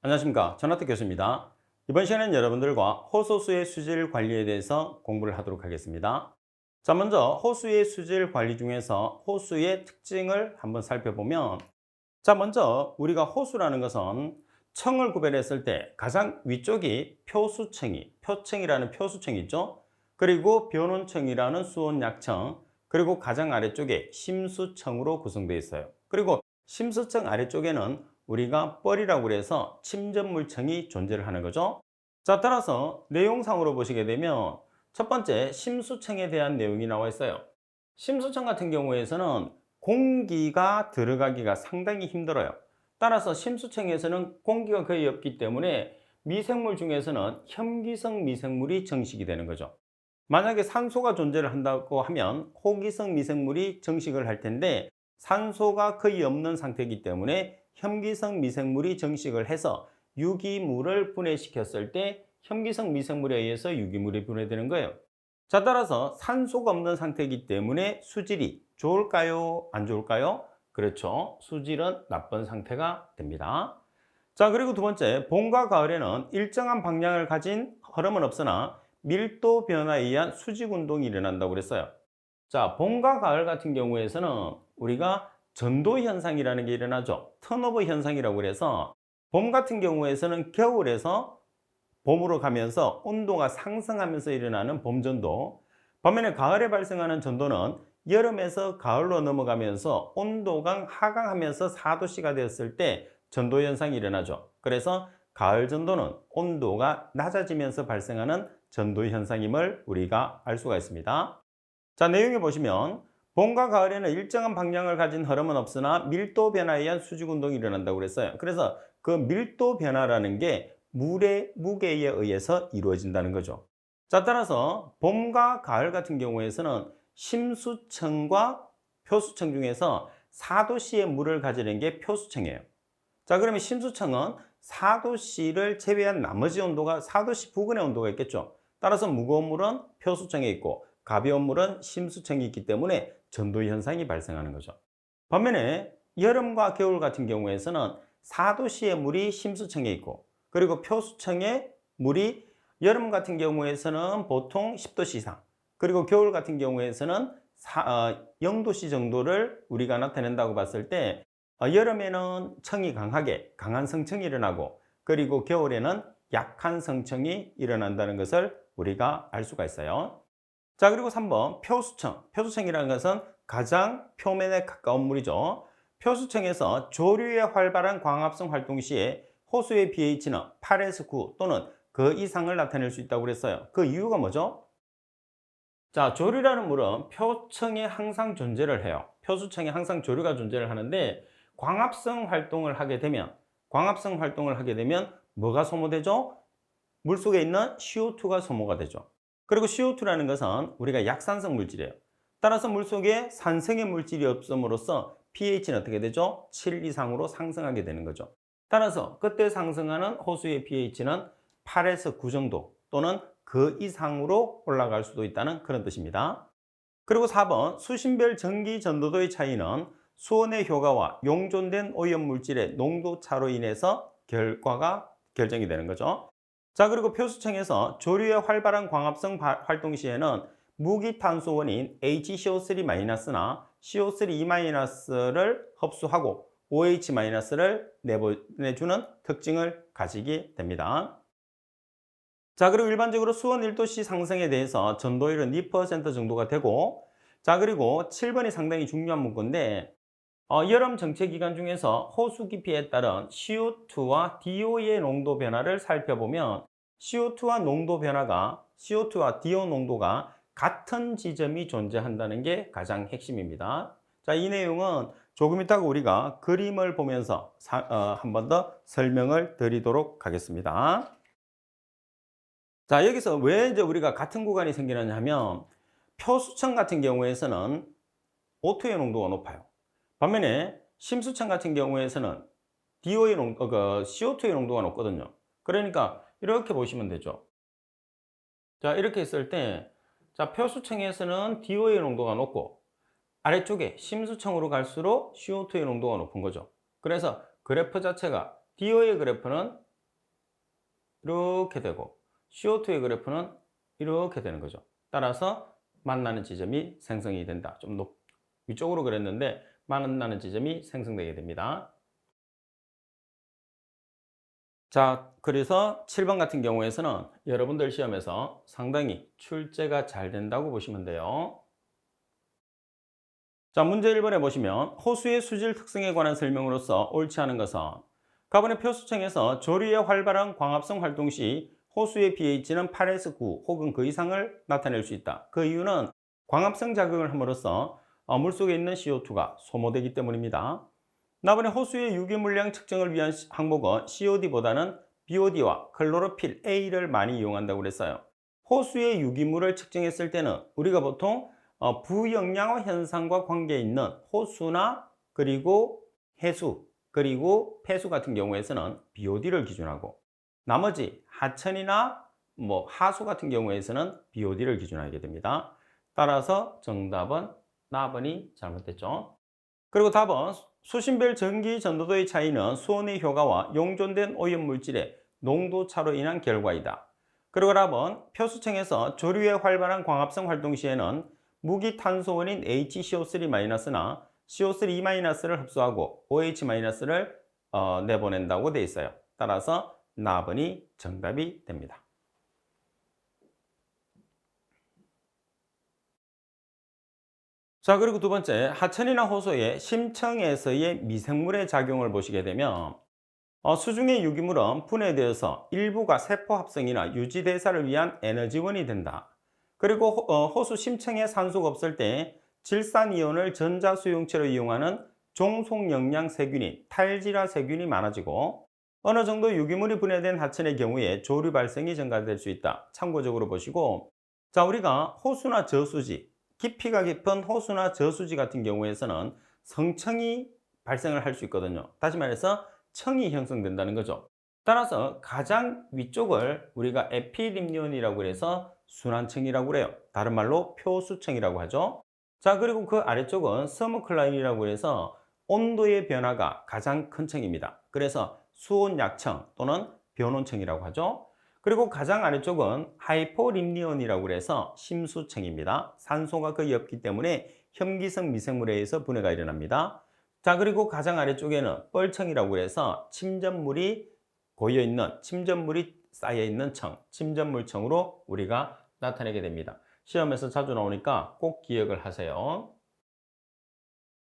안녕하십니까. 전하태 교수입니다. 이번 시간에는 여러분들과 호소수의 수질 관리에 대해서 공부를 하도록 하겠습니다. 자, 먼저 호수의 수질 관리 중에서 호수의 특징을 한번 살펴보면, 자, 먼저 우리가 호수라는 것은 층을 구별했을 때 가장 위쪽이 표층이라는 표수층이 있죠. 그리고 변온층이라는 수온약층, 그리고 가장 아래쪽에 심수층으로 구성되어 있어요. 그리고 심수층 아래쪽에는 우리가 뻘이라고 해서 침전물층이 존재를 하는 거죠. 자, 따라서 내용상으로 보시게 되면 첫 번째 심수층에 대한 내용이 나와 있어요. 심수층 같은 경우에서는 공기가 들어가기가 상당히 힘들어요. 따라서 심수층에서는 공기가 거의 없기 때문에 미생물 중에서는 혐기성 미생물이 정식이 되는 거죠. 만약에 산소가 존재를 한다고 하면 호기성 미생물이 정식을 할 텐데, 산소가 거의 없는 상태이기 때문에 혐기성 미생물이 정식을 해서 유기물을 분해시켰을 때 혐기성 미생물에 의해서 유기물이 분해되는 거예요. 자, 따라서 산소가 없는 상태이기 때문에 수질이 좋을까요? 안 좋을까요? 그렇죠. 수질은 나쁜 상태가 됩니다. 자, 그리고 두 번째, 봄과 가을에는 일정한 방향을 가진 흐름은 없으나 밀도 변화에 의한 수직 운동이 일어난다고 그랬어요. 자, 봄과 가을 같은 경우에서는 우리가 전도 현상이라는 게 일어나죠. 턴오버 현상이라고 그래서 봄 같은 경우에서는 겨울에서 봄으로 가면서 온도가 상승하면서 일어나는 봄전도, 반면에 가을에 발생하는 전도는 여름에서 가을로 넘어가면서 온도가 하강하면서 4도씨가 되었을 때 전도 현상이 일어나죠. 그래서 가을 전도는 온도가 낮아지면서 발생하는 전도 현상임을 우리가 알 수가 있습니다. 자, 내용에 보시면 봄과 가을에는 일정한 방향을 가진 흐름은 없으나 밀도 변화에 의한 수직 운동이 일어난다고 그랬어요. 그래서 그 밀도 변화라는 게 물의 무게에 의해서 이루어진다는 거죠. 자, 따라서 봄과 가을 같은 경우에서는 심수층과 표수층 중에서 4도씨의 물을 가지는 게 표수층이에요. 자, 그러면 심수층은 4도씨를 제외한 나머지 온도가 4도씨 부근의 온도가 있겠죠. 따라서 무거운 물은 표수층에 있고 가벼운 물은 심수층이 있기 때문에 전도 현상이 발생하는 거죠. 반면에 여름과 겨울 같은 경우에서는 4도씨의 물이 심수층에 있고, 그리고 표수층의 물이 여름 같은 경우에서는 보통 10도씨 이상, 그리고 겨울 같은 경우에서는 0도씨 정도를 우리가 나타낸다고 봤을 때, 여름에는 층이 강한 성층이 일어나고, 그리고 겨울에는 약한 성층이 일어난다는 것을 우리가 알 수가 있어요. 자, 그리고 3번 표수층. 표수층이라는 것은 가장 표면에 가까운 물이죠. 표수층에서 조류의 활발한 광합성 활동 시에 호수의 pH는 8에서 9 또는 그 이상을 나타낼 수 있다고 그랬어요. 그 이유가 뭐죠? 자, 조류라는 물은 표층에 항상 존재를 해요. 표수층에 항상 조류가 존재를 하는데, 광합성 활동을 하게 되면 뭐가 소모되죠? 물속에 있는 CO2가 소모가 되죠. 그리고 CO2라는 것은 우리가 약산성 물질이에요. 따라서 물속에 산성의 물질이 없음으로써 pH는 어떻게 되죠? 7 이상으로 상승하게 되는 거죠. 따라서 그때 상승하는 호수의 pH는 8에서 9 정도 또는 그 이상으로 올라갈 수도 있다는 그런 뜻입니다. 그리고 4번 수심별 전기 전도도의 차이는 수온의 효과와 용존된 오염물질의 농도 차로 인해서 결과가 결정이 되는 거죠. 자, 그리고 표수층에서 조류의 활발한 광합성 활동 시에는 무기탄소원인 HCO3-나 CO3-를 흡수하고 OH-를 내보내주는 특징을 가지게 됩니다. 자, 그리고 일반적으로 수온 1도씨 상승에 대해서 전도율은 2% 정도가 되고, 자, 그리고 7번이 상당히 중요한 문구인데, 여름 정체 기간 중에서 호수 깊이에 따른 CO2와 DO의 농도 변화를 살펴보면 CO2와 DO 농도가 같은 지점이 존재한다는 게 가장 핵심입니다. 자, 이 내용은 조금 이따가 우리가 그림을 보면서 한 번 더 설명을 드리도록 하겠습니다. 자, 여기서 왜 이제 우리가 같은 구간이 생기느냐 하면, 표수층 같은 경우에서는 O2의 농도가 높아요. 반면에 심수층 같은 경우에서는 CO2의 농도가 높거든요. 그러니까 이렇게 보시면 되죠. 자, 이렇게 했을 때, 자, 표수층에서는 DO의 농도가 높고, 아래쪽에 심수층으로 갈수록 CO2의 농도가 높은 거죠. 그래서 그래프 자체가 DO의 그래프는 이렇게 되고 CO2의 그래프는 이렇게 되는 거죠. 따라서 만나는 지점이 생성이 된다. 좀 위쪽으로 그랬는데 만나는 지점이 생성되게 됩니다. 자, 그래서 7번 같은 경우에서는 여러분들 시험에서 상당히 출제가 잘 된다고 보시면 돼요. 자, 문제 1번에 보시면 호수의 수질 특성에 관한 설명으로서 옳지 않은 것은 가번의 표수청에서 조류의 활발한 광합성 활동 시 호수의 pH는 8에서 9 혹은 그 이상을 나타낼 수 있다. 그 이유는 광합성 작용을 함으로써 물속에 있는 CO2가 소모되기 때문입니다. 나번에 호수의 유기물량 측정을 위한 항목은 COD보다는 BOD와 클로로필 A를 많이 이용한다고 그랬어요. 호수의 유기물을 측정했을 때는 우리가 보통 부영양화 현상과 관계 있는 호수나 그리고 해수 그리고 폐수 같은 경우에서는 BOD를 기준하고 나머지 하천이나 하수 같은 경우에서는 BOD를 기준하게 됩니다. 따라서 정답은 나번이 잘못됐죠. 그리고 답은 수신별 전기 전도도의 차이는 수온의 효과와 용존된 오염물질의 농도 차로 인한 결과이다. 그리고 답은 표수청에서 조류의 활발한 광합성 활동 시에는 무기탄소원인 HCO3-나 CO3- 를 흡수하고 OH-를 내보낸다고 되어 있어요. 따라서 나번이 정답이 됩니다. 자, 그리고 두 번째, 하천이나 호수의 심층에서의 미생물의 작용을 보시게 되면 수중의 유기물은 분해되어서 일부가 세포 합성이나 유지 대사를 위한 에너지원이 된다. 그리고 호수 심층에 산소가 없을 때 질산이온을 전자 수용체로 이용하는 종속영양 세균인 탈지라 세균이 많아지고 어느 정도 유기물이 분해된 하천의 경우에 조류 발생이 증가될 수 있다. 참고적으로 보시고, 자, 우리가 호수나 저수지, 깊이가 깊은 호수나 저수지 같은 경우에서는 성층이 발생을 할 수 있거든요. 다시 말해서 청이 형성된다는 거죠. 따라서 가장 위쪽을 우리가 에피림니온이라고 해서 순환층이라고 그래요. 다른 말로 표수층이라고 하죠. 자, 그리고 그 아래쪽은 서머클라인이라고 해서 온도의 변화가 가장 큰 층입니다. 그래서 수온 약층 또는 변온층이라고 하죠. 그리고 가장 아래쪽은 하이포림니온이라고 해서 심수층입니다. 산소가 거의 없기 때문에 혐기성 미생물에 의해서 분해가 일어납니다. 자, 그리고 가장 아래쪽에는 뻘층이라고 해서 침전물이 고여있는, 침전물이 쌓여있는 층, 침전물층으로 우리가 나타내게 됩니다. 시험에서 자주 나오니까 꼭 기억을 하세요.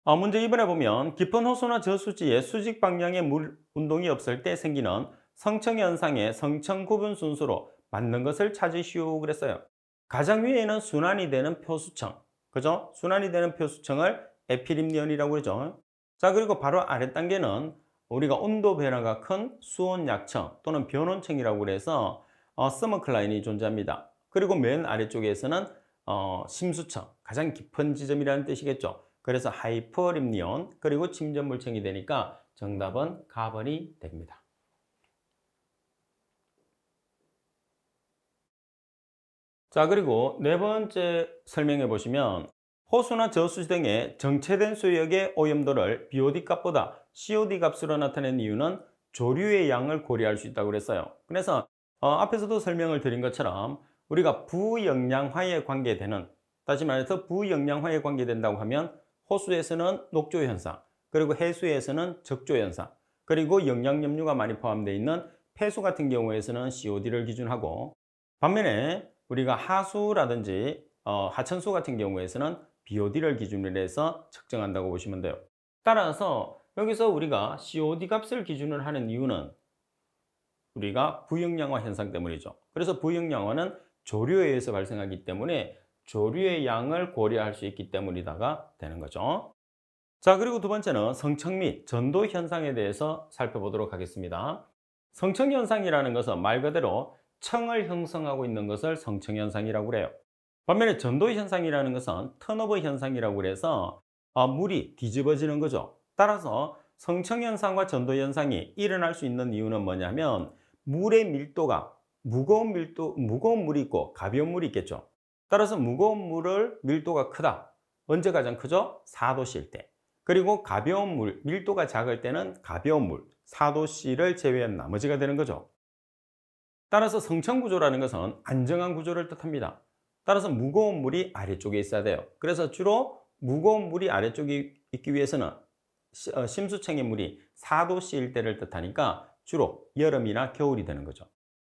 문제 2번에 보면 깊은 호수나 저수지에 수직 방향의 물 운동이 없을 때 생기는 성층 현상의 성층 구분 순서로 맞는 것을 찾으시오 그랬어요. 가장 위에는 순환이 되는 표수층, 그죠? 순환이 되는 표수층을 에피림니온이라고 그러죠. 자, 그리고 바로 아래 단계는 우리가 온도 변화가 큰 수온 약층 또는 변온층이라고 그래서 서머클라인이 존재합니다. 그리고 맨 아래쪽에서는 심수층, 가장 깊은 지점이라는 뜻이겠죠. 그래서 하이퍼림니온 그리고 침전물층이 되니까 정답은 가번이 됩니다. 자, 그리고 네 번째 설명해 보시면 호수나 저수지 등의 정체된 수역의 오염도를 BOD 값보다 COD 값으로 나타낸 이유는 조류의 양을 고려할 수 있다고 그랬어요. 그래서 앞에서도 설명을 드린 것처럼 우리가 부영양화에 관계되는, 다시 말해서 부영양화에 관계된다고 하면 호수에서는 녹조 현상, 그리고 해수에서는 적조 현상, 그리고 영양염류가 많이 포함되어 있는 폐수 같은 경우에서는 COD를 기준하고, 반면에 우리가 하수라든지 하천수 같은 경우에서는 BOD를 기준으로 해서 측정한다고 보시면 돼요. 따라서 여기서 우리가 COD 값을 기준으로 하는 이유는 우리가 부영양화 현상 때문이죠. 그래서 부영양화는 조류에 의해서 발생하기 때문에 조류의 양을 고려할 수 있기 때문이다가 되는 거죠. 자, 그리고 두 번째는 성층 및 전도 현상에 대해서 살펴보도록 하겠습니다. 성층 현상이라는 것은 말 그대로 층을 형성하고 있는 것을 성층 현상이라고 그래요. 반면에 전도 현상이라는 것은 턴오버 현상이라고 그래서 물이 뒤집어지는 거죠. 따라서 성층 현상과 전도 현상이 일어날 수 있는 이유는 뭐냐면 물의 밀도가 무거운 물이 있고 가벼운 물이 있겠죠. 따라서 무거운 물을 밀도가 크다. 언제 가장 크죠? 4도씨일 때. 그리고 가벼운 물, 밀도가 작을 때는 가벼운 물, 4도씨를 제외한 나머지가 되는 거죠. 따라서 성층 구조라는 것은 안정한 구조를 뜻합니다. 따라서 무거운 물이 아래쪽에 있어야 돼요. 그래서 주로 무거운 물이 아래쪽에 있기 위해서는 심수층의 물이 4도씨일 때를 뜻하니까 주로 여름이나 겨울이 되는 거죠.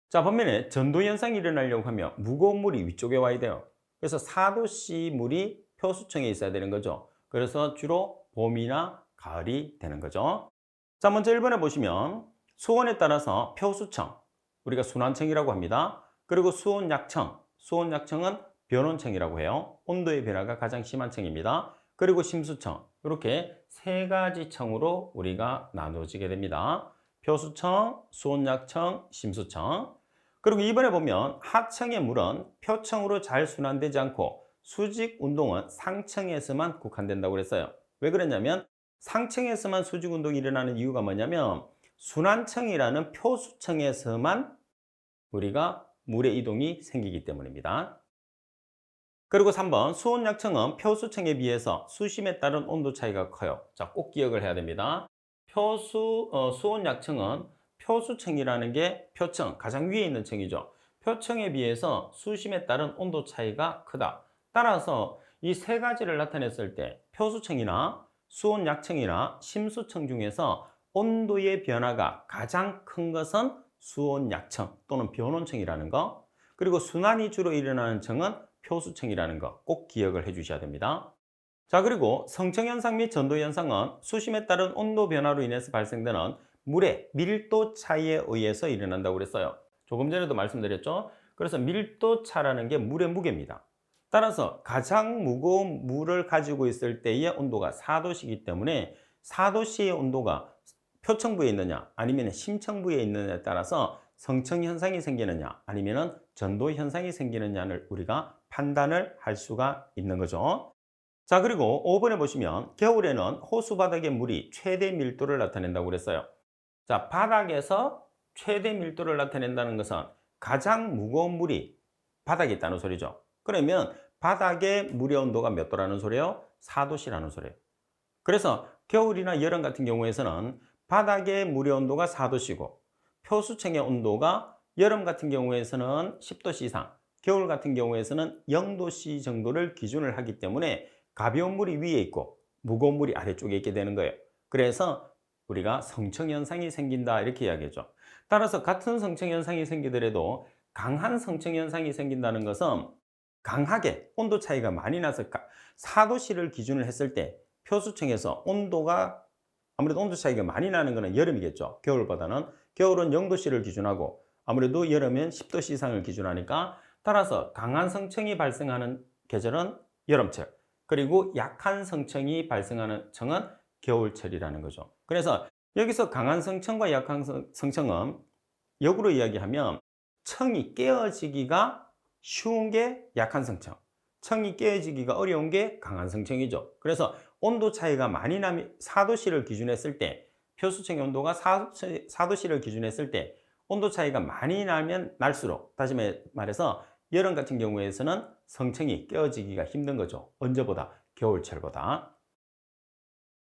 자, 반면에 전도 현상이 일어나려고 하면 무거운 물이 위쪽에 와야 돼요. 그래서 4도씨 물이 표수층에 있어야 되는 거죠. 그래서 주로 봄이나 가을이 되는 거죠. 자, 먼저 1번에 보시면 수온에 따라서 표수층, 우리가 순환층이라고 합니다. 그리고 수온약층, 수온약층은 변온층이라고 해요. 온도의 변화가 가장 심한 층입니다. 그리고 심수층, 이렇게 세 가지 층으로 우리가 나누어지게 됩니다. 표수층, 수온약층, 심수층. 그리고 이번에 보면 하층의 물은 표층으로 잘 순환되지 않고 수직 운동은 상층에서만 국한된다고 그랬어요. 왜 그랬냐면 상층에서만 수직 운동이 일어나는 이유가 뭐냐면 순환층이라는 표수층에서만 우리가 물의 이동이 생기기 때문입니다. 그리고 3번 수온약층은 표수층에 비해서 수심에 따른 온도 차이가 커요. 자, 꼭 기억을 해야 됩니다. 수온약층은 표수층이라는 게 표층, 가장 위에 있는 층이죠. 표층에 비해서 수심에 따른 온도 차이가 크다. 따라서 이 세 가지를 나타냈을 때 표수층이나 수온약층이나 심수층 중에서 온도의 변화가 가장 큰 것은 수온약층 또는 변온층이라는 거, 그리고 순환이 주로 일어나는 층은 표수층이라는 거 꼭 기억을 해 주셔야 됩니다. 자, 그리고 성층현상 및 전도현상은 수심에 따른 온도 변화로 인해서 발생되는 물의 밀도 차이에 의해서 일어난다고 그랬어요. 조금 전에도 말씀드렸죠. 그래서 밀도 차라는 게 물의 무게입니다. 따라서 가장 무거운 물을 가지고 있을 때의 온도가 4도씨이기 때문에 4도씨의 온도가 표층부에 있느냐 아니면 심층부에 있느냐에 따라서 성층 현상이 생기느냐 아니면 전도 현상이 생기느냐를 우리가 판단을 할 수가 있는 거죠. 자, 그리고 5번에 보시면 겨울에는 호수 바닥의 물이 최대 밀도를 나타낸다고 그랬어요. 자, 바닥에서 최대 밀도를 나타낸다는 것은 가장 무거운 물이 바닥에 있다는 소리죠. 그러면 바닥의 물의 온도가 몇 도라는 소리예요? 4도씨라는 소리예요. 그래서 겨울이나 여름 같은 경우에는 바닥의 물의 온도가 4도씨고 표수층의 온도가 여름 같은 경우에는 10도씨 이상, 겨울 같은 경우에는 0도씨 정도를 기준을 하기 때문에 가벼운 물이 위에 있고 무거운 물이 아래쪽에 있게 되는 거예요. 그래서 우리가 성층 현상이 생긴다 이렇게 이야기하죠. 따라서 같은 성층 현상이 생기더라도 강한 성층 현상이 생긴다는 것은 강하게 온도 차이가 많이 나서 4도씨를 기준을 했을 때 표수층에서 온도가 아무래도 온도 차이가 많이 나는 것은 여름이겠죠. 겨울보다는. 겨울은 0도씨를 기준하고 아무래도 여름엔 10도씨 이상을 기준하니까 따라서 강한 성층이 발생하는 계절은 여름철, 그리고 약한 성층이 발생하는 층은 겨울철이라는 거죠. 그래서 여기서 강한 성층과 약한 성층은 역으로 이야기하면 층이 깨어지기가 쉬운 게 약한 성층, 층이 깨어지기가 어려운 게 강한 성층이죠. 그래서 온도 차이가 많이 나면 4도씨를 기준했을 때 표수층의 온도가 4도씨를 기준했을 때 온도 차이가 많이 나면 날수록, 다시 말해서 여름 같은 경우에는 성층이 깨어지기가 힘든 거죠. 언제보다? 겨울철보다.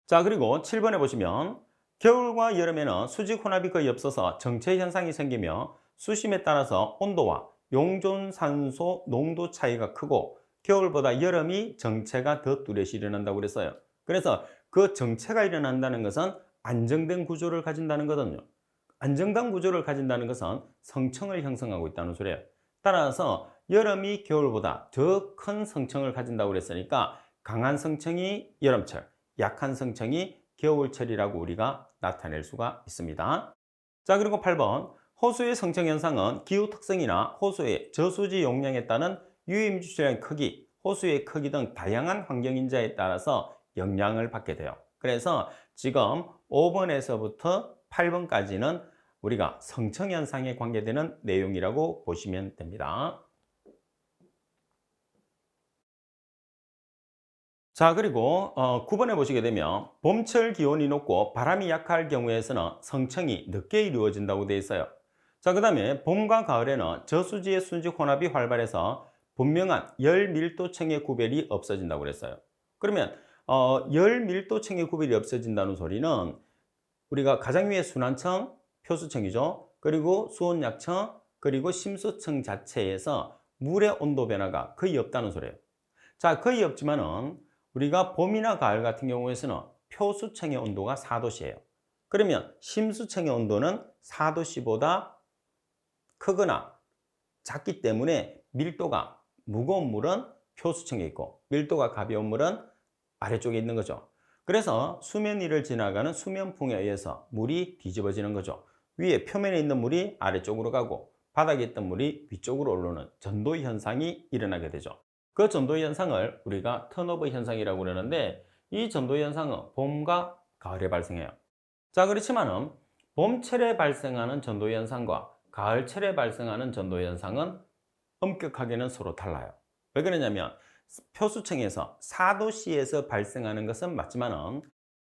자, 그리고 7번에 보시면 겨울과 여름에는 수직 혼합이 거의 없어서 정체 현상이 생기며 수심에 따라서 온도와 용존산소 농도 차이가 크고 겨울보다 여름이 정체가 더 뚜렷이 일어난다고 그랬어요. 그래서 그 정체가 일어난다는 것은 안정된 구조를 가진다는 거거든요. 안정된 구조를 가진다는 것은 성층을 형성하고 있다는 소리예요. 따라서 여름이 겨울보다 더 큰 성층을 가진다고 그랬으니까 강한 성층이 여름철, 약한 성층이 겨울철이라고 우리가 나타낼 수가 있습니다. 자, 그리고 8번 호수의 성층 현상은 기후 특성이나 호수의 저수지 용량에 따른 유입주체의 크기, 호수의 크기 등 다양한 환경 인자에 따라서 영향을 받게 돼요. 그래서 지금 5번에서부터 8번까지는 우리가 성층 현상에 관계되는 내용이라고 보시면 됩니다. 자, 그리고 9번에 보시게 되면 봄철 기온이 높고 바람이 약할 경우에서는 성층이 늦게 이루어진다고 되어 있어요. 자, 그 다음에 봄과 가을에는 저수지의 순직 혼합이 활발해서 분명한 열 밀도층의 구별이 없어진다고 그랬어요. 그러면 열 밀도층의 구별이 없어진다는 소리는 우리가 가장 위에 순환층, 표수층이죠. 그리고 수온약층, 그리고 심수층 자체에서 물의 온도 변화가 거의 없다는 소리예요. 자, 거의 없지만은 우리가 봄이나 가을 같은 경우에서는 표수층의 온도가 4도씨예요. 그러면 심수층의 온도는 4도씨보다 크거나 작기 때문에 밀도가 무거운 물은 표수층에 있고 밀도가 가벼운 물은 아래쪽에 있는 거죠. 그래서 수면 위를 지나가는 수면풍에 의해서 물이 뒤집어지는 거죠. 위에 표면에 있는 물이 아래쪽으로 가고 바닥에 있던 물이 위쪽으로 오르는 전도 현상이 일어나게 되죠. 그 전도 현상을 우리가 턴오버 현상이라고 그러는데 이 전도 현상은 봄과 가을에 발생해요. 자, 그렇지만은 봄철에 발생하는 전도 현상과 가을철에 발생하는 전도 현상은 엄격하게는 서로 달라요. 왜 그러냐면 표수층에서 4도씨에서 발생하는 것은 맞지만은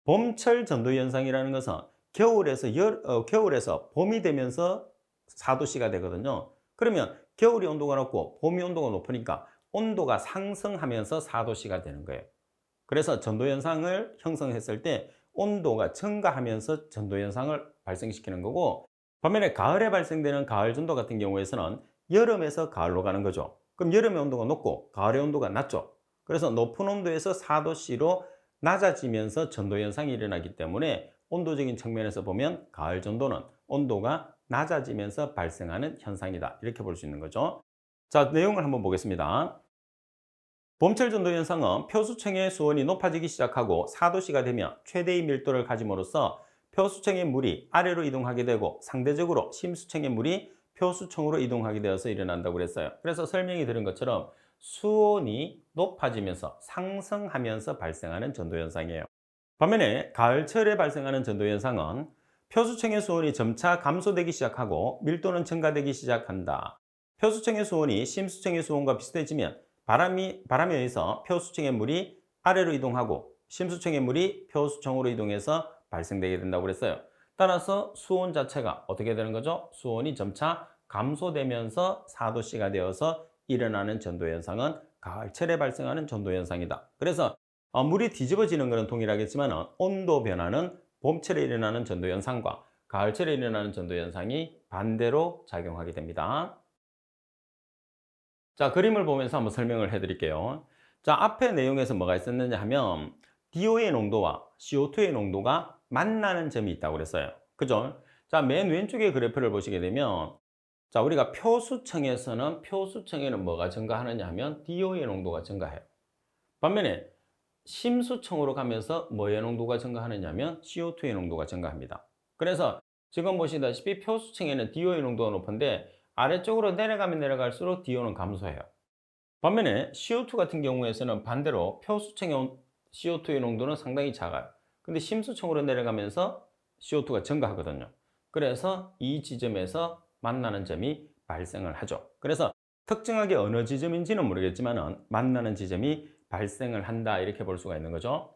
봄철 전도 현상이라는 것은 겨울에서 봄이 되면서 4도씨가 되거든요. 그러면 겨울이 온도가 높고 봄이 온도가 높으니까 온도가 상승하면서 4도씨가 되는 거예요. 그래서 전도 현상을 형성했을 때 온도가 증가하면서 전도 현상을 발생시키는 거고, 반면에 가을에 발생되는 가을 전도 같은 경우에서는 여름에서 가을로 가는 거죠. 그럼 여름의 온도가 높고 가을의 온도가 낮죠. 그래서 높은 온도에서 4도씨로 낮아지면서 전도 현상이 일어나기 때문에 온도적인 측면에서 보면 가을 전도는 온도가 낮아지면서 발생하는 현상이다, 이렇게 볼 수 있는 거죠. 자, 내용을 한번 보겠습니다. 봄철 전도 현상은 표수층의 수온이 높아지기 시작하고 4도씨가 되면 최대의 밀도를 가짐으로써 표수층의 물이 아래로 이동하게 되고 상대적으로 심수층의 물이 표수층으로 이동하게 되어서 일어난다고 그랬어요. 그래서 설명이 들은 것처럼 수온이 높아지면서 상승하면서 발생하는 전도 현상이에요. 반면에 가을철에 발생하는 전도 현상은 표수층의 수온이 점차 감소되기 시작하고 밀도는 증가되기 시작한다. 표수층의 수온이 심수층의 수온과 비슷해지면 바람에 의해서 표수층의 물이 아래로 이동하고 심수층의 물이 표수층으로 이동해서 발생되게 된다고 그랬어요. 따라서 수온 자체가 어떻게 되는 거죠? 수온이 점차 감소되면서 4도씨가 되어서 일어나는 전도 현상은 가을철에 발생하는 전도 현상이다. 그래서 물이 뒤집어지는 것은 동일하겠지만 온도 변화는 봄철에 일어나는 전도 현상과 가을철에 일어나는 전도 현상이 반대로 작용하게 됩니다. 자, 그림을 보면서 한번 설명을 해드릴게요. 자, 앞에 내용에서 뭐가 있었느냐 하면 DO의 농도와 CO2의 농도가 만나는 점이 있다고 그랬어요. 그죠? 자, 맨 왼쪽의 그래프를 보시게 되면 자, 우리가 표수층에는 뭐가 증가하느냐 하면 DO의 농도가 증가해요. 반면에 심수층으로 가면서 뭐의 농도가 증가하느냐 하면 CO2의 농도가 증가합니다. 그래서 지금 보시다시피 표수층에는 DO의 농도가 높은데 아래쪽으로 내려가면 내려갈수록 DO는 감소해요. 반면에 CO2 같은 경우에서는 반대로 표수층의 CO2의 농도는 상당히 작아요. 근데 심수층으로 내려가면서 CO2가 증가하거든요. 그래서 이 지점에서 만나는 점이 발생을 하죠. 그래서 특정하게 어느 지점인지는 모르겠지만 만나는 지점이 발생을 한다, 이렇게 볼 수가 있는 거죠.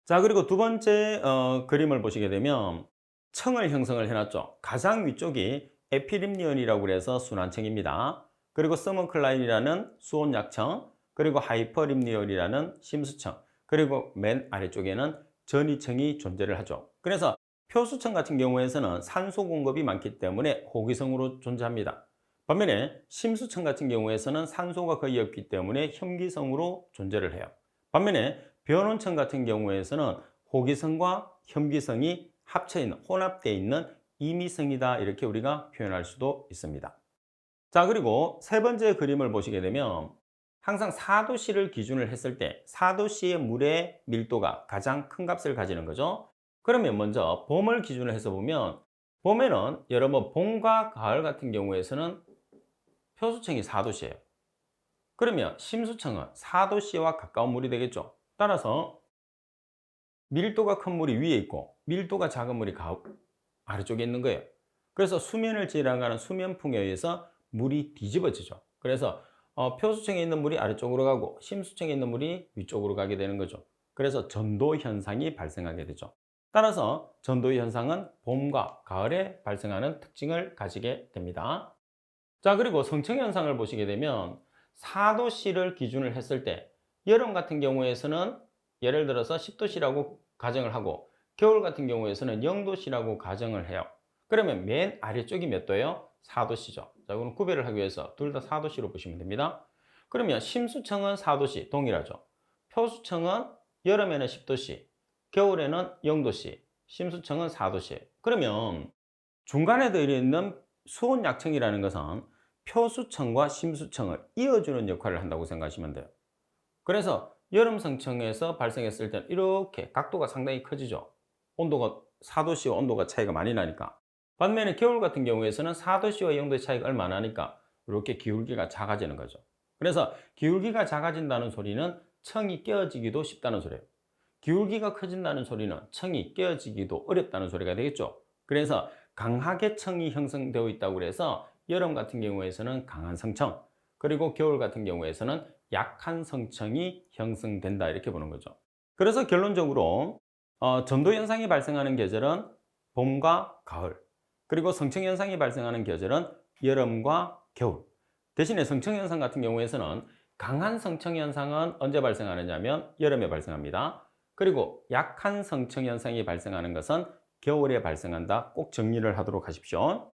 자, 그리고 두 번째 그림을 보시게 되면 층을 형성을 해놨죠. 가장 위쪽이 에피림니온이라고 그래서 순환층입니다. 그리고 서머클라인이라는 수온 약층, 그리고 하이퍼림니온이라는 심수층, 그리고 맨 아래쪽에는 전이층이 존재를 하죠. 그래서 표수층 같은 경우에서는 산소 공급이 많기 때문에 호기성으로 존재합니다. 반면에 심수층 같은 경우에서는 산소가 거의 없기 때문에 혐기성으로 존재를 해요. 반면에 변온층 같은 경우에서는 호기성과 혐기성이 합쳐 있는, 혼합되어 있는 이미성이다, 이렇게 우리가 표현할 수도 있습니다. 자, 그리고 세 번째 그림을 보시게 되면 항상 4도씨를 기준을 했을 때 4도씨의 물의 밀도가 가장 큰 값을 가지는 거죠. 그러면 먼저 봄을 기준으로 해서 보면 봄에는 여러분 봄과 가을 같은 경우에서는 표수층이 4도씨예요. 그러면 심수층은 4도씨와 가까운 물이 되겠죠. 따라서 밀도가 큰 물이 위에 있고 밀도가 작은 물이 아래쪽에 있는 거예요. 그래서 수면을 지나가는 수면풍에 의해서 물이 뒤집어지죠. 그래서 표수층에 있는 물이 아래쪽으로 가고 심수층에 있는 물이 위쪽으로 가게 되는 거죠. 그래서 전도 현상이 발생하게 되죠. 따라서 전도 현상은 봄과 가을에 발생하는 특징을 가지게 됩니다. 자, 그리고 성층 현상을 보시게 되면 4도씨를 기준을 했을 때 여름 같은 경우에서는 예를 들어서 10도씨라고 가정을 하고 겨울 같은 경우에서는 0도씨라고 가정을 해요. 그러면 맨 아래쪽이 몇 도예요? 4도씨죠. 자, 그럼 구별을 하기 위해서 둘 다 4도씨로 보시면 됩니다. 그러면 심수청은 4도씨 동일하죠. 표수청은 여름에는 10도씨, 겨울에는 0도씨, 심수청은 4도씨. 그러면 중간에 들어있는 수온약청이라는 것은 표수청과 심수청을 이어주는 역할을 한다고 생각하시면 돼요. 그래서 여름 성청에서 발생했을 때는 이렇게 각도가 상당히 커지죠. 온도가 4도씨와 온도가 차이가 많이 나니까. 반면에 겨울 같은 경우에서는 4도씨와 0도의 차이가 얼마 나니까 이렇게 기울기가 작아지는 거죠. 그래서 기울기가 작아진다는 소리는 청이 깨어지기도 쉽다는 소리예요. 기울기가 커진다는 소리는 청이 깨어지기도 어렵다는 소리가 되겠죠. 그래서 강하게 청이 형성되어 있다고 해서 여름 같은 경우에서는 강한 성청, 그리고 겨울 같은 경우에서는 약한 성청이 형성된다 이렇게 보는 거죠. 그래서 결론적으로 전도 현상이 발생하는 계절은 봄과 가을, 그리고 성청 현상이 발생하는 계절은 여름과 겨울. 대신에 성청 현상 같은 경우에서는 강한 성청 현상은 언제 발생하느냐면 여름에 발생합니다. 그리고 약한 성청 현상이 발생하는 것은 겨울에 발생한다. 꼭 정리를 하도록 하십시오.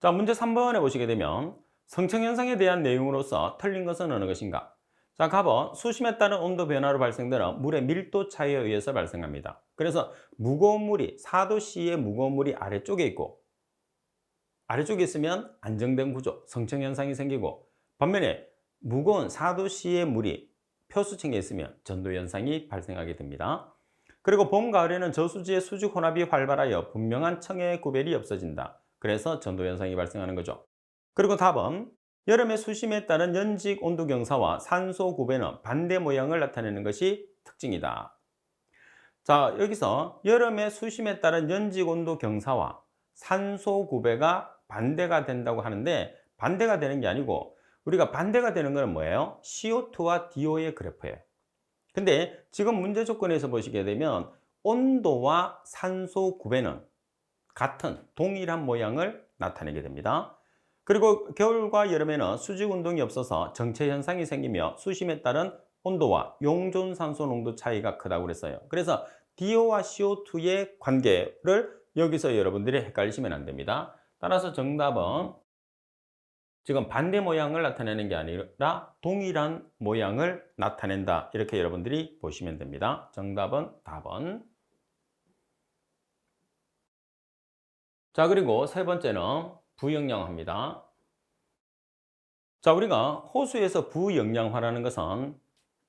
자, 문제 3번에 보시게 되면 성청 현상에 대한 내용으로서 틀린 것은 어느 것인가? 자, 답은 수심에 따른 온도 변화로 발생되는 물의 밀도 차이에 의해서 발생합니다. 그래서 무거운 물이 4도씨의 무거운 물이 아래쪽에 있고 아래쪽에 있으면 안정된 구조, 성청 현상이 생기고 반면에 무거운 4도씨의 물이 표수층에 있으면 전도 현상이 발생하게 됩니다. 그리고 봄, 가을에는 저수지의 수직 혼합이 활발하여 분명한 청의 구별이 없어진다. 그래서 전도 현상이 발생하는 거죠. 그리고 답은 여름의 수심에 따른 연직 온도 경사와 산소 구배는 반대 모양을 나타내는 것이 특징이다. 자, 여기서 여름의 수심에 따른 연직 온도 경사와 산소 구배가 반대가 된다고 하는데 반대가 되는 게 아니고 우리가 반대가 되는 건 뭐예요? CO2와 DO의 그래프예요. 근데 지금 문제 조건에서 보시게 되면 온도와 산소 구배는 같은 동일한 모양을 나타내게 됩니다. 그리고 겨울과 여름에는 수직 운동이 없어서 정체 현상이 생기며 수심에 따른 온도와 용존 산소 농도 차이가 크다고 그랬어요. 그래서 DO와 CO2의 관계를 여기서 여러분들이 헷갈리시면 안 됩니다. 따라서 정답은 지금 반대 모양을 나타내는 게 아니라 동일한 모양을 나타낸다. 이렇게 여러분들이 보시면 됩니다. 정답은 답은. 자, 그리고 세 번째는 부영양화입니다. 자, 우리가 호수에서 부영양화라는 것은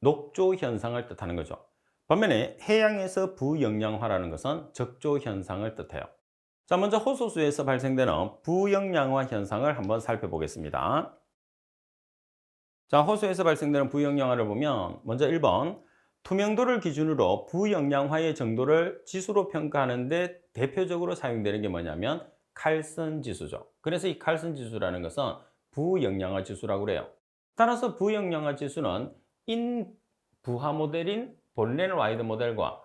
녹조 현상을 뜻하는 거죠. 반면에 해양에서 부영양화라는 것은 적조 현상을 뜻해요. 자, 먼저 호수에서 발생되는 부영양화 현상을 한번 살펴보겠습니다. 자, 호수에서 발생되는 부영양화를 보면 먼저 1번 투명도를 기준으로 부영양화의 정도를 지수로 평가하는데 대표적으로 사용되는 게 뭐냐면 칼슨 지수죠. 그래서 이 칼슨 지수라는 것은 부영양화 지수라고 그래요. 따라서 부영양화 지수는 인부하 모델인 본렌 와이드 모델과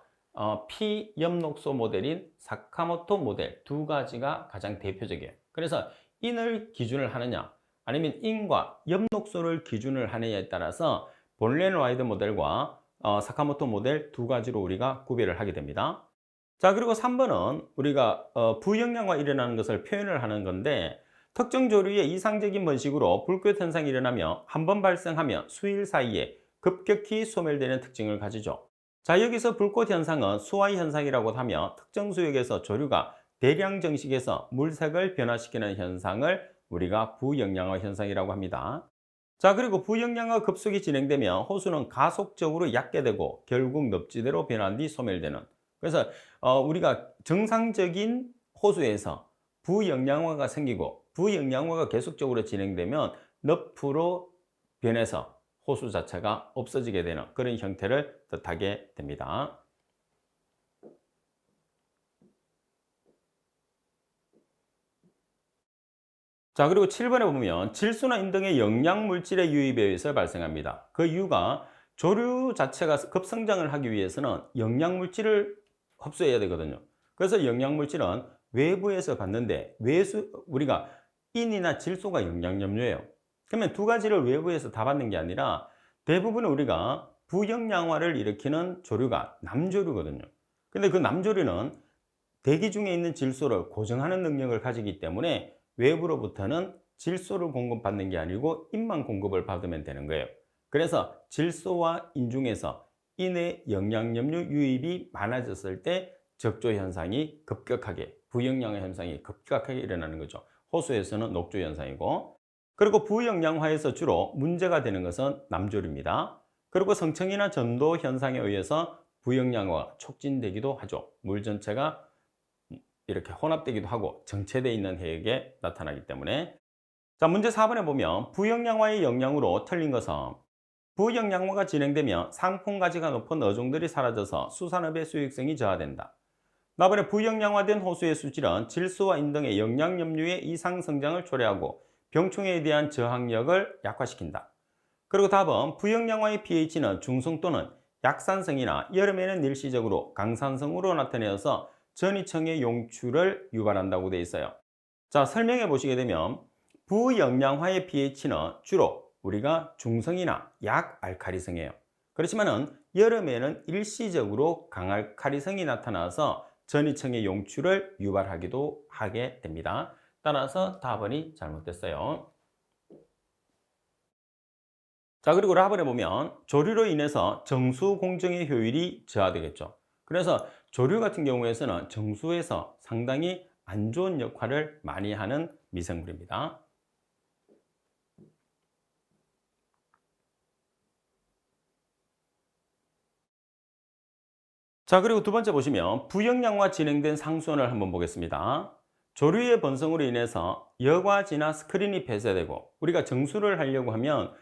피엽록소 모델인 사카모토 모델 두 가지가 가장 대표적이에요. 그래서 인을 기준을 하느냐 아니면 인과 엽록소를 기준을 하느냐에 따라서 본렌 와이드 모델과 사카모토 모델 두 가지로 우리가 구별을 하게 됩니다. 자, 그리고 3번은 우리가 부영양화 일어나는 것을 표현을 하는 건데 특정 조류의 이상적인 번식으로 불꽃 현상이 일어나며 한 번 발생하며 수일 사이에 급격히 소멸되는 특징을 가지죠. 자, 여기서 불꽃 현상은 수화의 현상이라고 하며 특정 수역에서 조류가 대량 정식해서 물색을 변화시키는 현상을 우리가 부영양화 현상이라고 합니다. 자, 그리고 부영양화 급속히 진행되면 호수는 가속적으로 얕게 되고 결국 늪지대로 변한 뒤 소멸되는. 그래서 우리가 정상적인 호수에서 부영양화가 생기고 부영양화가 계속적으로 진행되면 늪으로 변해서 호수 자체가 없어지게 되는 그런 형태를 뜻하게 됩니다. 자, 그리고 7번에 보면 질소나 인 등의 영양물질의 유입에 의해서 발생합니다. 그 이유가 조류 자체가 급성장을 하기 위해서는 영양물질을 흡수해야 되거든요. 그래서 영양물질은 외부에서 받는데 우리가 인이나 질소가 영양염료예요. 그러면 두 가지를 외부에서 다 받는 게 아니라 대부분 우리가 부영양화를 일으키는 조류가 남조류거든요. 근데 그 남조류는 대기 중에 있는 질소를 고정하는 능력을 가지기 때문에 외부로부터는 질소를 공급받는 게 아니고 인만 공급을 받으면 되는 거예요. 그래서 질소와 인 중에서 인의 영양염류 유입이 많아졌을 때 적조 현상이 급격하게, 부영양화 현상이 급격하게 일어나는 거죠. 호수에서는 녹조 현상이고, 그리고 부영양화에서 주로 문제가 되는 것은 남조류입니다. 그리고 성층이나 전도 현상에 의해서 부영양화가 촉진되기도 하죠. 물 전체가 이렇게 혼합되기도 하고 정체되어 있는 해역에 나타나기 때문에. 자, 문제 4번에 보면 부영양화의 영향으로 틀린 것은 부영양화가 진행되면 상품 가치가 높은 어종들이 사라져서 수산업의 수익성이 저하된다. 나번에 부영양화된 호수의 수질은 질소와 인 등의 영양염류의 이상 성장을 초래하고 병충해에 대한 저항력을 약화시킨다. 그리고 답은 부영양화의 pH는 중성 또는 약산성이나 여름에는 일시적으로 강산성으로 나타내어서 전이청의 용출을 유발한다고 되어 있어요. 자, 설명해 보시게 되면 부영양화의 pH는 주로 우리가 중성이나 약알칼리성이에요. 그렇지만은 여름에는 일시적으로 강알칼리성이 나타나서 전이청의 용출을 유발하기도 하게 됩니다. 따라서 답은이 잘못됐어요. 자, 그리고 라번에 보면 조류로 인해서 정수 공정의 효율이 저하되겠죠. 그래서 조류 같은 경우에서는 정수에서 상당히 안 좋은 역할을 많이 하는 미생물입니다. 자, 그리고 두 번째 보시면 부영양화 진행된 상수원을 한번 보겠습니다. 조류의 번성으로 인해서 여과지나 스크린이 폐쇄되고 우리가 정수를 하려고 하면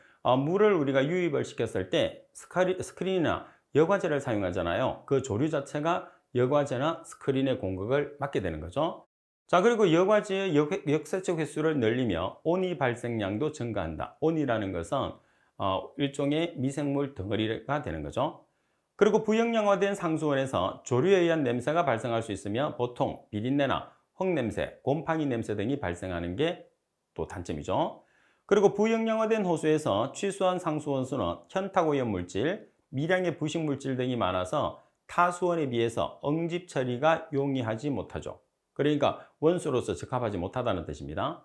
물을 우리가 유입을 시켰을 때 스크린이나 여과제를 사용하잖아요. 그 조류 자체가 여과제나 스크린의 공격을 받게 되는 거죠. 자, 그리고 여과제의 역세척 횟수를 늘리며 온이 발생량도 증가한다. 온이라는 것은 일종의 미생물 덩어리가 되는 거죠. 그리고 부영양화된 상수원에서 조류에 의한 냄새가 발생할 수 있으며 보통 비린내나 흙냄새, 곰팡이 냄새 등이 발생하는 게 또 단점이죠. 그리고 부영양화된 호수에서 취수한 상수원수는 현탁오염 물질, 미량의 부식 물질 등이 많아서 타수원에 비해서 응집 처리가 용이하지 못하죠. 그러니까 원수로서 적합하지 못하다는 뜻입니다.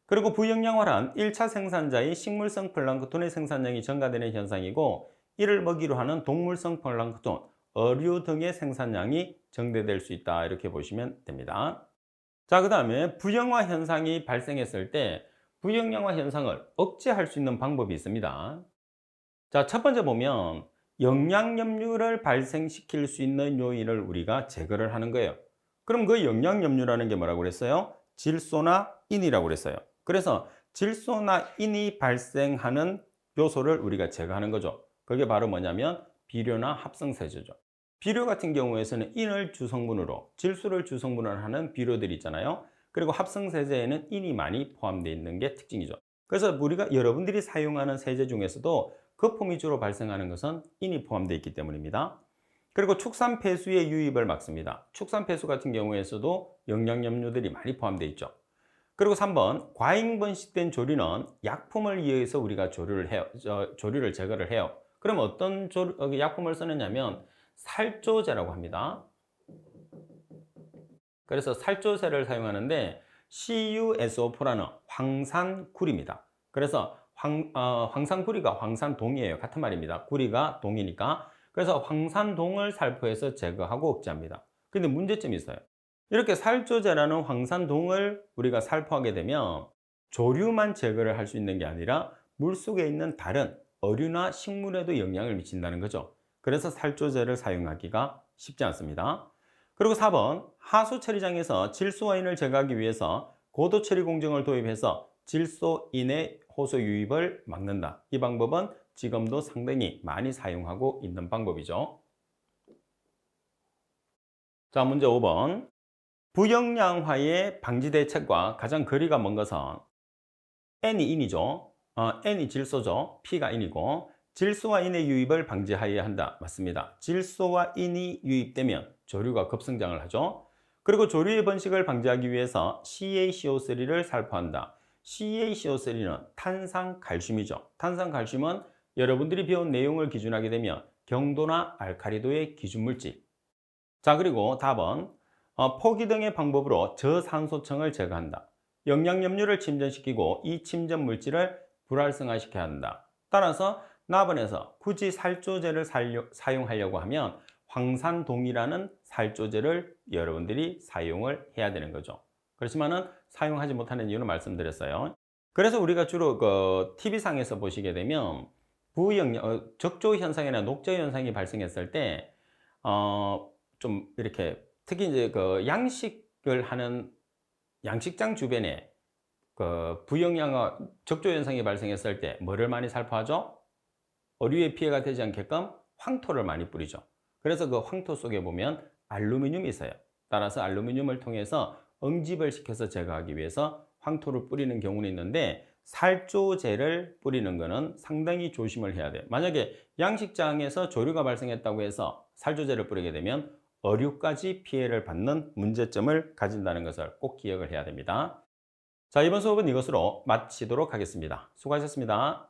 그리고 부영양화란 1차 생산자의 식물성 플랑크톤의 생산량이 증가되는 현상이고 이를 먹이로 하는 동물성 플랑크톤, 어류 등의 생산량이 증대될 수 있다. 이렇게 보시면 됩니다. 자, 그 다음에 부영화 현상이 발생했을 때 부영양화 현상을 억제할 수 있는 방법이 있습니다. 자, 첫 번째 보면 영양염류를 발생시킬 수 있는 요인을 우리가 제거를 하는 거예요. 그럼 그 영양염류라는 게 뭐라고 그랬어요? 질소나 인이라고 그랬어요. 그래서 질소나 인이 발생하는 요소를 우리가 제거하는 거죠. 그게 바로 뭐냐면 비료나 합성세제죠. 비료 같은 경우에서는 인을 주성분으로, 질소를 주성분으로 하는 비료들이 있잖아요. 그리고 합성세제에는 인이 많이 포함되어 있는 게 특징이죠. 그래서 우리가 여러분들이 사용하는 세제 중에서도 거품이 주로 발생하는 것은 인이 포함되어 있기 때문입니다. 그리고 축산폐수의 유입을 막습니다. 축산폐수 같은 경우에서도 영양염료들이 많이 포함되어 있죠. 그리고 3번 과잉번식된 조류는 약품을 이용해서 우리가 조류를 제거를 해요. 그럼 어떤 약품을 쓰느냐면 살조제라고 합니다. 그래서 살조제를 사용하는데 CuSO4라는 황산구리입니다. 그래서 황산구리가 황산동이에요. 같은 말입니다. 구리가 동이니까. 그래서 황산동을 살포해서 제거하고 억제합니다. 근데 문제점이 있어요. 이렇게 살조제라는 황산동을 우리가 살포하게 되면 조류만 제거를 할 수 있는 게 아니라 물속에 있는 다른 어류나 식물에도 영향을 미친다는 거죠. 그래서 살조제를 사용하기가 쉽지 않습니다. 그리고 4번 하수 처리장에서 질소와인을 제거하기 위해서 고도 처리 공정을 도입해서 질소인의 호소 유입을 막는다. 이 방법은 지금도 상당히 많이 사용하고 있는 방법이죠. 자, 문제 5번. 부영양화의 방지 대책과 가장 거리가 먼 것은 N이 인이죠. N이 질소죠. P가 인이고 질소와 인의 유입을 방지하여야 한다. 맞습니다. 질소와 인이 유입되면 조류가 급성장을 하죠. 그리고 조류의 번식을 방지하기 위해서 CaCO3를 살포한다. CaCO3는 탄산칼슘이죠. 탄산칼슘은 여러분들이 배운 내용을 기준하게 되면 경도나 알카리도의 기준물질. 자, 그리고 답은 포기 등의 방법으로 저산소층을 제거한다. 영양염류를 침전시키고 이 침전 물질을 불활성화시켜야 한다. 따라서 나번에서 굳이 살조제를 사용하려고 하면 황산동이라는 살조제를 여러분들이 사용을 해야 되는 거죠. 그렇지만은 사용하지 못하는 이유는 말씀드렸어요. 그래서 우리가 주로 그 TV상에서 보시게 되면 적조 현상이나 녹조 현상이 발생했을 때, 좀 이렇게 특히 이제 그 양식을 하는 양식장 주변에 그 부영양화 적조 현상이 발생했을 때 뭐를 많이 살포하죠? 어류에 피해가 되지 않게끔 황토를 많이 뿌리죠. 그래서 그 황토 속에 보면 알루미늄이 있어요. 따라서 알루미늄을 통해서 응집을 시켜서 제거하기 위해서 황토를 뿌리는 경우는 있는데, 살조제를 뿌리는 것은 상당히 조심을 해야 돼요. 만약에 양식장에서 조류가 발생했다고 해서 살조제를 뿌리게 되면 어류까지 피해를 받는 문제점을 가진다는 것을 꼭 기억을 해야 됩니다. 자, 이번 수업은 이것으로 마치도록 하겠습니다. 수고하셨습니다.